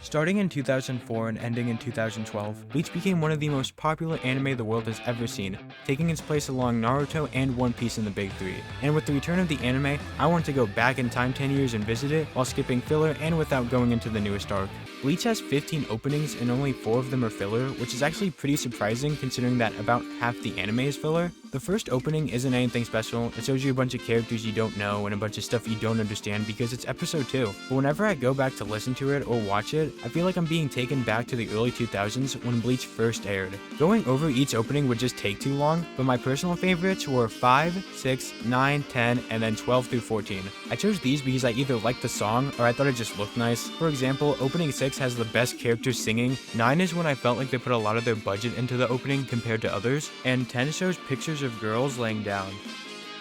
Starting in 2004 and ending in 2012, Bleach became one of the most popular anime the world has ever seen, taking its place along Naruto and One Piece in the big three. And with the return of the anime, I want to go back in time 10 years and visit it while skipping filler and without going into the newest arc. Bleach has 15 openings and only 4 of them are filler, which is actually pretty surprising considering that about half the anime is filler. The first opening isn't anything special, it shows you a bunch of characters you don't know and a bunch of stuff you don't understand because it's episode 2. But whenever I go back to listen to it or watch it, I feel like I'm being taken back to the early 2000s when Bleach first aired. Going over each opening would just take too long, but my personal favorites were 5, 6, 9, 10, and then 12 through 14. I chose these because I either liked the song or I thought it just looked nice. For example, opening 6 has the best characters singing, 9 is when I felt like they put a lot of their budget into the opening compared to others, and 10 shows pictures of girls laying down.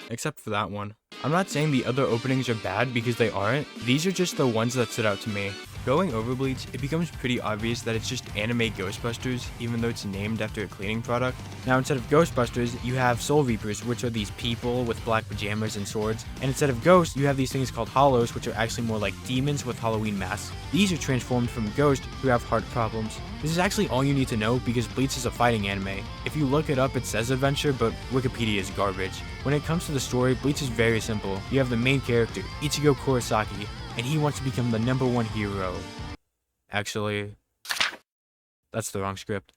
Except for that one. I'm not saying the other openings are bad because they aren't, these are just the ones that stood out to me. Going over Bleach, it becomes pretty obvious that it's just anime Ghostbusters, even though it's named after a cleaning product. Now instead of Ghostbusters, you have Soul Reapers, which are these people with black pajamas and swords, and instead of ghosts, you have these things called Hollows, which are actually more like demons with Halloween masks. These are transformed from ghosts who have heart problems. This is actually all you need to know because Bleach is a fighting anime. If you look it up, it says adventure, but Wikipedia is garbage. When it comes to the story, Bleach is very simple. You have the main character, Ichigo Kurosaki, and he wants to become the #1 hero. Actually, that's the wrong script.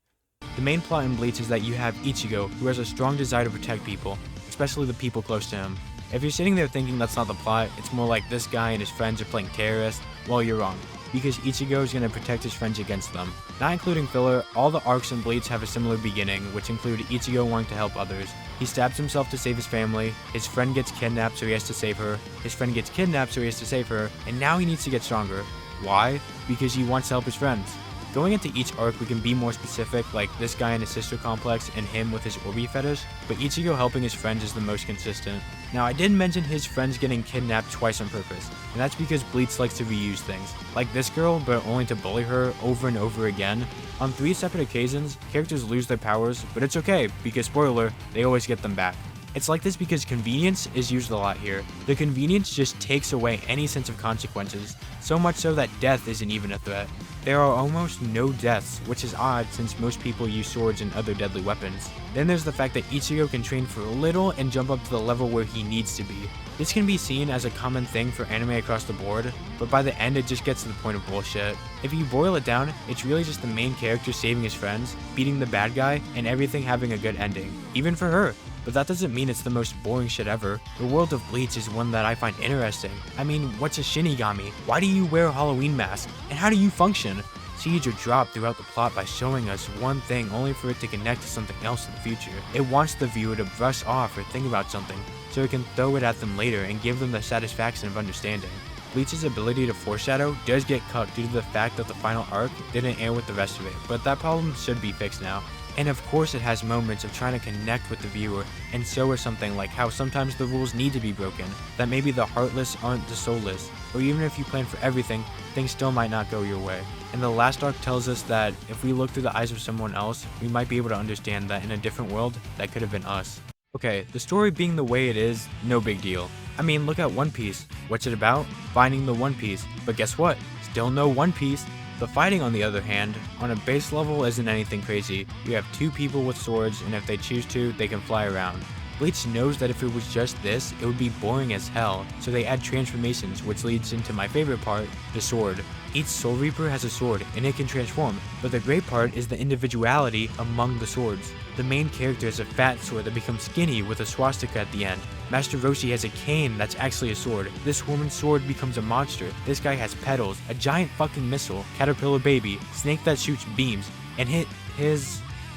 The main plot in Bleach is that you have Ichigo, who has a strong desire to protect people, especially the people close to him. If you're sitting there thinking that's not the plot, it's more like this guy and his friends are playing terrorists, well, you're wrong, because Ichigo is going to protect his friends against them. Not including filler, all the arcs in Bleach have a similar beginning, which include Ichigo wanting to help others. He stabs himself to save his family, his friend gets kidnapped so he has to save her, his friend gets kidnapped so he has to save her, and now he needs to get stronger. Why? Because he wants to help his friends. Going into each arc, we can be more specific, like this guy in his sister complex and him with his Orbi fetish, but Ichigo helping his friends is the most consistent. Now, I did mention his friends getting kidnapped twice on purpose, and that's because Bleach likes to reuse things, like this girl, but only to bully her over and over again. On 3 separate occasions, characters lose their powers, but it's okay, because spoiler, they always get them back. It's like this because convenience is used a lot here. The convenience just takes away any sense of consequences, so much so that death isn't even a threat. There are almost no deaths, which is odd since most people use swords and other deadly weapons. Then there's the fact that Ichigo can train for a little and jump up to the level where he needs to be. This can be seen as a common thing for anime across the board, but by the end it just gets to the point of bullshit. If you boil it down, it's really just the main character saving his friends, beating the bad guy, and everything having a good ending, even for her. But that doesn't mean it's the most boring shit ever. The world of Bleach is one that I find interesting. I mean, what's a Shinigami? Why do you wear a Halloween mask? And how do you function? Seeds are dropped throughout the plot by showing us one thing only for it to connect to something else in the future. It wants the viewer to brush off or think about something, so it can throw it at them later and give them the satisfaction of understanding. Bleach's ability to foreshadow does get cut due to the fact that the final arc didn't air with the rest of it, but that problem should be fixed now. And of course it has moments of trying to connect with the viewer, and so is something like how sometimes the rules need to be broken, that maybe the heartless aren't the soulless, or even if you plan for everything, things still might not go your way. And the last arc tells us that if we look through the eyes of someone else, we might be able to understand that in a different world, that could have been us. Okay, the story being the way it is, no big deal. I mean, look at One Piece. What's it about? Finding the One Piece. But guess what? Still no One Piece. The fighting, on the other hand, on a base level isn't anything crazy. You have 2 people with swords, and if they choose to, they can fly around. Bleach knows that if it was just this, it would be boring as hell, so they add transformations, which leads into my favorite part, the sword. Each Soul Reaper has a sword, and it can transform, but the great part is the individuality among the swords. The main character has a fat sword that becomes skinny with a swastika at the end. Master Roshi has a cane that's actually a sword. This woman's sword becomes a monster. This guy has petals, a giant fucking missile, caterpillar baby, snake that shoots beams, and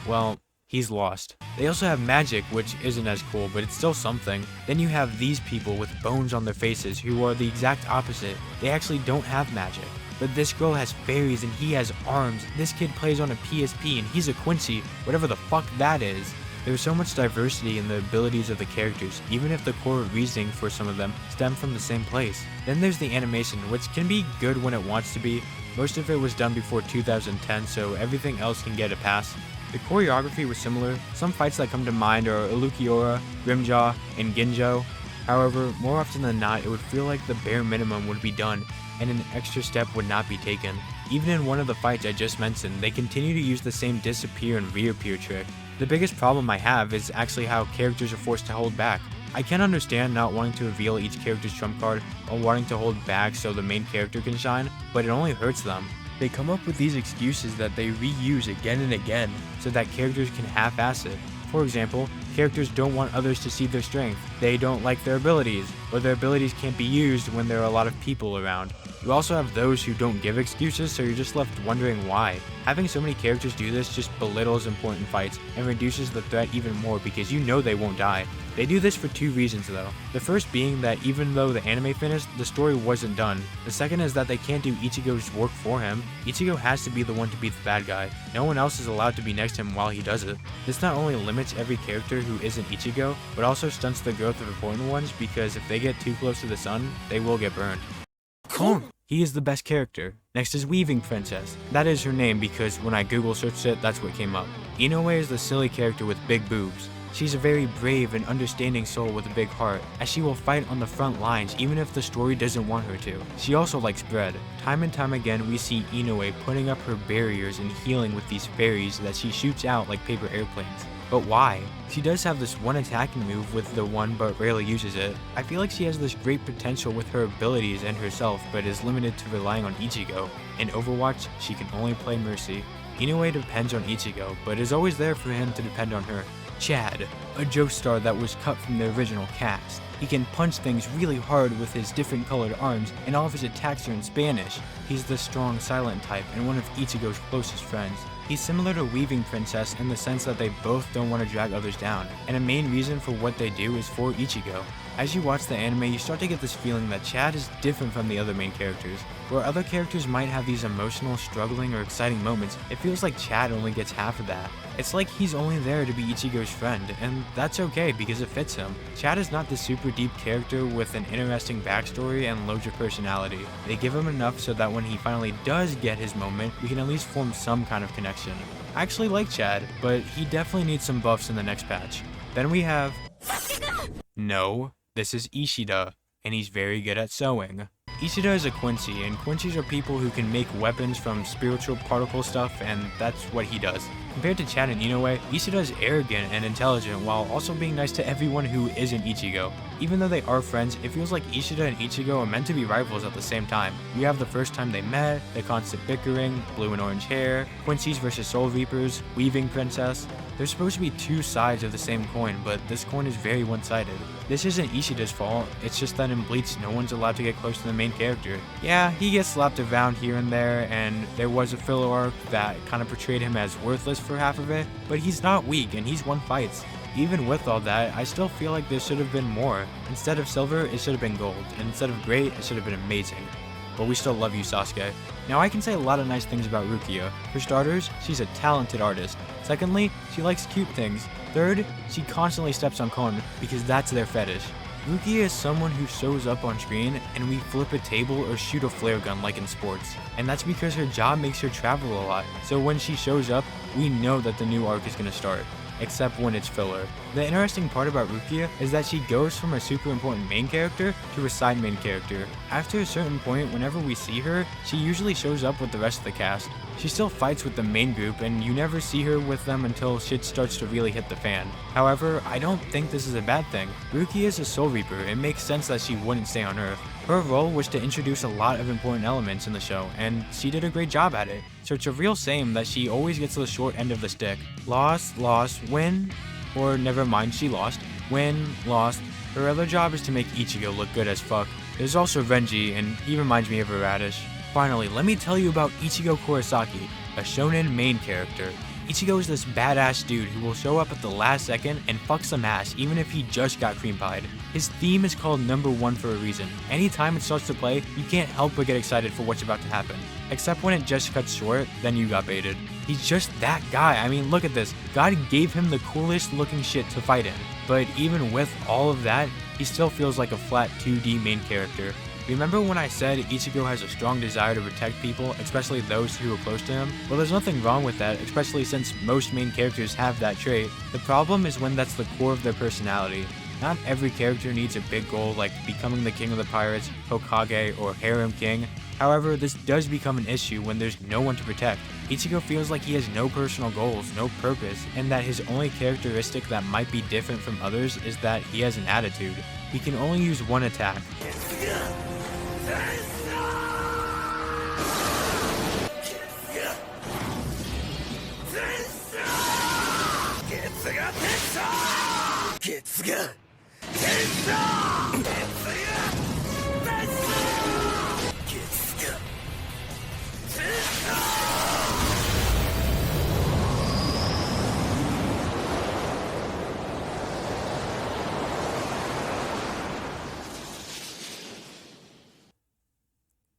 well, he's lost. They also have magic, which isn't as cool, but it's still something. Then you have these people with bones on their faces who are the exact opposite. They actually don't have magic. But this girl has fairies and he has arms. This kid plays on a PSP and he's a Quincy, whatever the fuck that is. There's so much diversity in the abilities of the characters, even if the core reasoning for some of them stem from the same place. Then there's the animation, which can be good when it wants to be. Most of it was done before 2010, so everything else can get a pass. The choreography was similar. Some fights that come to mind are Alukiora, Grimjaw, and Ginjo. However, more often than not, it would feel like the bare minimum would be done, and an extra step would not be taken. even in one of the fights I just mentioned, they continue to use the same disappear and reappear trick. The biggest problem I have is actually how characters are forced to hold back. I can understand not wanting to reveal each character's trump card or wanting to hold back so the main character can shine, but it only hurts them. They come up with these excuses that they reuse again and again so that characters can half-ass it. For example, characters don't want others to see their strength, they don't like their abilities, or their abilities can't be used when there are a lot of people around. You also have those who don't give excuses, so you're just left wondering why. Having so many characters do this just belittles important fights and reduces the threat even more because you know they won't die. They do this for two reasons though. The first being that even though the anime finished, the story wasn't done. The second is that they can't do Ichigo's work for him. Ichigo has to be the one to beat the bad guy. No one else is allowed to be next to him while he does it. This not only limits every character who isn't Ichigo, but also stunts the growth of important ones because if they get too close to the sun, they will get burned. Cool. He is the best character. Next is Weaving Princess. That is her name because when I Google searched it, that's what came up. Inoue is the silly character with big boobs. She's a very brave and understanding soul with a big heart, as she will fight on the front lines even if the story doesn't want her to. She also likes bread. Time and time again we see Inoue putting up her barriers and healing with these fairies that she shoots out like paper airplanes. But why? She does have this one attacking move with the one but rarely uses it. I feel like she has this great potential with her abilities and herself but is limited to relying on Ichigo. In Overwatch, she can only play Mercy. Inoue depends on Ichigo, but is always there for him to depend on her. Chad, a Joestar that was cut from the original cast. He can punch things really hard with his different colored arms, and all of his attacks are in Spanish. He's the strong silent type and one of Ichigo's closest friends. He's similar to Weaving Princess in the sense that they both don't want to drag others down, and a main reason for what they do is for Ichigo. As you watch the anime, you start to get this feeling that Chad is different from the other main characters. Where other characters might have these emotional, struggling, or exciting moments, it feels like Chad only gets half of that. It's like he's only there to be Ichigo's friend, and that's okay because it fits him. Chad is not the super deep character with an interesting backstory and loads of personality. They give him enough so that when he finally does get his moment, we can at least form some kind of connection. I actually like Chad, but he definitely needs some buffs in the next patch. Then we have... No, this is Ishida, and he's very good at sewing. Ishida is a Quincy, and Quincy's are people who can make weapons from spiritual particle stuff, and that's what he does. Compared to Chad and Inoue, Ishida is arrogant and intelligent while also being nice to everyone who isn't Ichigo. Even though they are friends, it feels like Ishida and Ichigo are meant to be rivals at the same time. You have the first time they met, the constant bickering, blue and orange hair, Quincy's versus Soul Reapers, Weaving Princess. There's supposed to be two sides of the same coin, but this coin is very one-sided. This isn't Ishida's fault, it's just that in Bleach no one's allowed to get close to the main character. Yeah, he gets slapped around here and there, and there was a filler arc that kind of portrayed him as worthless for half of it, but he's not weak and he's won fights. Even with all that, I still feel like there should have been more. Instead of silver, it should have been gold, and instead of great, it should have been amazing. But we still love you, Sasuke. Now I can say a lot of nice things about Rukia. For starters, she's a talented artist. Secondly, she likes cute things. Third, she constantly steps on Kon because that's their fetish. Rukia is someone who shows up on screen and we flip a table or shoot a flare gun like in sports. And that's because her job makes her travel a lot. So when she shows up, we know that the new arc is going to start. Except when it's filler. The interesting part about Rukia is that she goes from a super important main character to a side main character. After a certain point, whenever we see her, she usually shows up with the rest of the cast. She still fights with the main group and you never see her with them until shit starts to really hit the fan. However, I don't think this is a bad thing. Rukia is a Soul Reaper, it makes sense that she wouldn't stay on Earth. Her role was to introduce a lot of important elements in the show, and she did a great job at it. So it's a real shame that she always gets the short end of the stick. Lost, win, or never mind, she lost, win, lost. Her other job is to make Ichigo look good as fuck. There's also Renji, and he reminds me of a radish. Finally, let me tell you about Ichigo Kurosaki, a shonen main character. Ichigo is this badass dude who will show up at the last second and fuck some ass even if he just got cream pied. His theme is called Number 1 for a reason. Anytime it starts to play, you can't help but get excited for what's about to happen. Except when it just cuts short, then you got baited. He's just that guy. I mean, look at this. God gave him the coolest looking shit to fight in. But even with all of that, he still feels like a flat 2D main character. Remember when I said Ichigo has a strong desire to protect people, especially those who are close to him? Well, there's nothing wrong with that, especially since most main characters have that trait. The problem is when that's the core of their personality. Not every character needs a big goal like becoming the king of the pirates, Hokage, or Harem King. However, this does become an issue when there's no one to protect. Ichigo feels like he has no personal goals, no purpose, and that his only characteristic that might be different from others is that he has an attitude. He can only use one attack.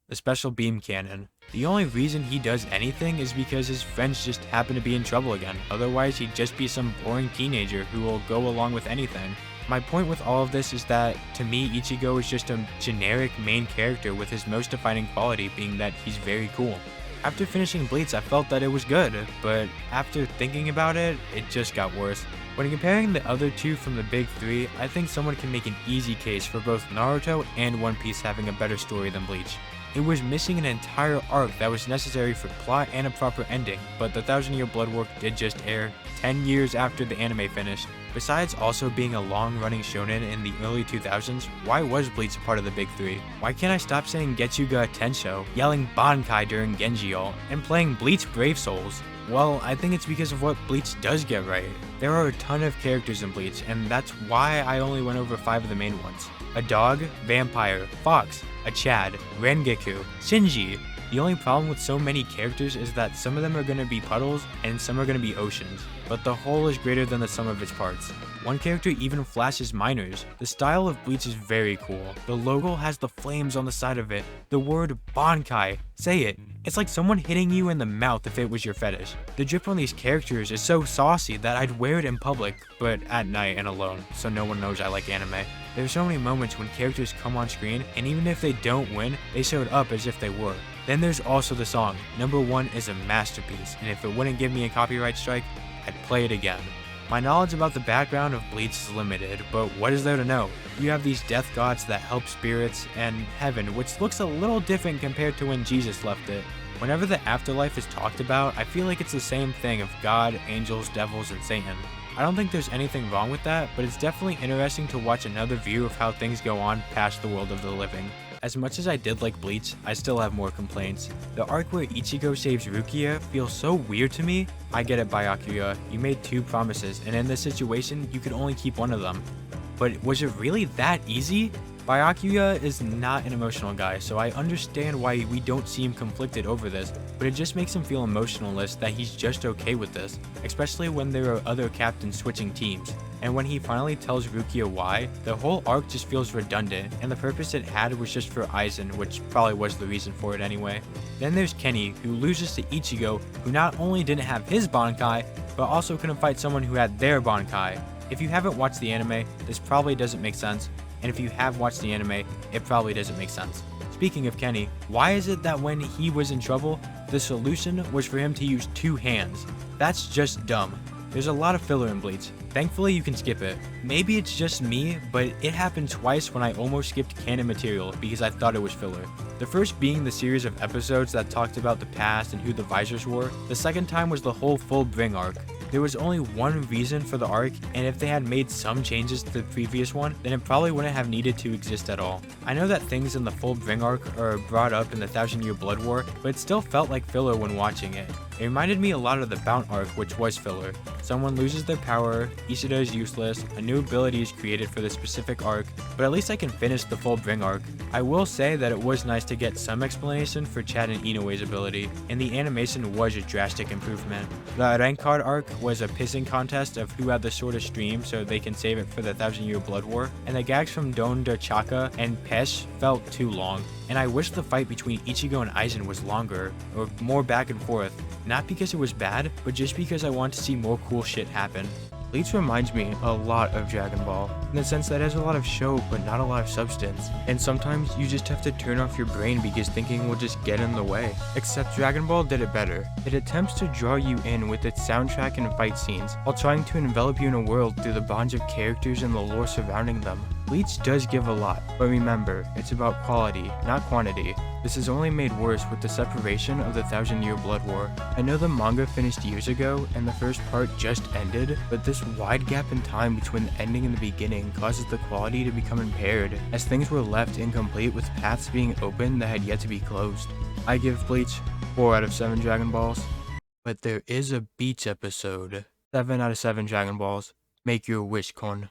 The special beam cannon. The only reason he does anything is because his friends just happen to be in trouble again, otherwise he'd just be some boring teenager who will go along with anything. My point with all of this is that, to me, Ichigo is just a generic main character with his most defining quality being that he's very cool. After finishing Bleach, I felt that it was good, but after thinking about it, it just got worse. When comparing the other two from the big three, I think someone can make an easy case for both Naruto and One Piece having a better story than Bleach. It was missing an entire arc that was necessary for plot and a proper ending, but the 1000-Year Blood War did just air 10 years after the anime finished. Besides also being a long-running shonen in the early 2000s, why was Bleach a part of the big three? Why can't I stop saying Getsu ga Tensho, yelling Bankai during Genji-O, and playing Bleach Brave Souls? Well, I think it's because of what Bleach does get right. There are a ton of characters in Bleach, and that's why I only went over 5 of the main ones. A dog, vampire, fox, a Chad, Rengeku, Shinji. The only problem with so many characters is that some of them are going to be puddles and some are going to be oceans, but the whole is greater than the sum of its parts. One character even flashes minors. The style of Bleach is very cool. The logo has the flames on the side of it. The word Bankai, say it. It's like someone hitting you in the mouth if it was your fetish. The drip on these characters is so saucy that I'd wear it in public, but at night and alone, so no one knows I like anime. There's so many moments when characters come on screen, and even if they don't win, they showed up as if they were. Then there's also the song. Number 1 is a masterpiece, and if it wouldn't give me a copyright strike, I'd play it again. My knowledge about the background of Bleach is limited, but what is there to know? You have these death gods that help spirits, and heaven, which looks a little different compared to when Jesus left it. Whenever the afterlife is talked about, I feel like it's the same thing of God, angels, devils, and Satan. I don't think there's anything wrong with that, but it's definitely interesting to watch another view of how things go on past the world of the living. As much as I did like Bleach, I still have more complaints. The arc where Ichigo saves Rukia feels so weird to me. I get it, Byakuya, you made 2 promises, and in this situation, you could only keep one of them. But was it really that easy? Byakuya is not an emotional guy, so I understand why we don't see him conflicted over this, but it just makes him feel emotionless that he's just okay with this, especially when there are other captains switching teams. And when he finally tells Rukia why, the whole arc just feels redundant, and the purpose it had was just for Aizen, which probably was the reason for it anyway. Then there's Kenny, who loses to Ichigo, who not only didn't have his Bankai, but also couldn't fight someone who had their Bankai. If you haven't watched the anime, this probably doesn't make sense, and if you have watched the anime, it probably doesn't make sense. Speaking of Kenny, why is it that when he was in trouble, the solution was for him to use 2 hands? That's just dumb. There's a lot of filler in Bleach. Thankfully, you can skip it. Maybe it's just me, but it happened twice when I almost skipped canon material because I thought it was filler. The first being the series of episodes that talked about the past and who the Visors were. The second time was the whole Full Bring arc. There was only one reason for the arc, and if they had made some changes to the previous one, then it probably wouldn't have needed to exist at all. I know that things in the Full Bring arc are brought up in the 1000-Year Blood War, but it still felt like filler when watching it. It reminded me a lot of the Bount arc, which was filler. Someone loses their power, Ishida is useless, a new ability is created for the specific arc, but at least I can finish the Full Bring arc. I will say that it was nice to get some explanation for Chad and Inoue's ability, and the animation was a drastic improvement. The rank card arc was a pissing contest of who had the shortest stream so they can save it for the 1000-Year Blood War, and the gags from Don de Chaka and Pesh felt too long. And I wish the fight between Ichigo and Aizen was longer, or more back and forth. Not because it was bad, but just because I want to see more cool shit happen. Bleach reminds me a lot of Dragon Ball, in the sense that it has a lot of show but not a lot of substance, and sometimes you just have to turn off your brain because thinking will just get in the way. Except Dragon Ball did it better. It attempts to draw you in with its soundtrack and fight scenes, while trying to envelop you in a world through the bonds of characters and the lore surrounding them. Bleach does give a lot, but remember, it's about quality, not quantity. This is only made worse with the separation of the Thousand-Year Blood War. I know the manga finished years ago, and the first part just ended, but this wide gap in time between the ending and the beginning causes the quality to become impaired, as things were left incomplete with paths being opened that had yet to be closed. I give Bleach 4 out of 7 Dragon Balls. But there is a Beach episode. 7 out of 7 Dragon Balls. Make your wish, Kon.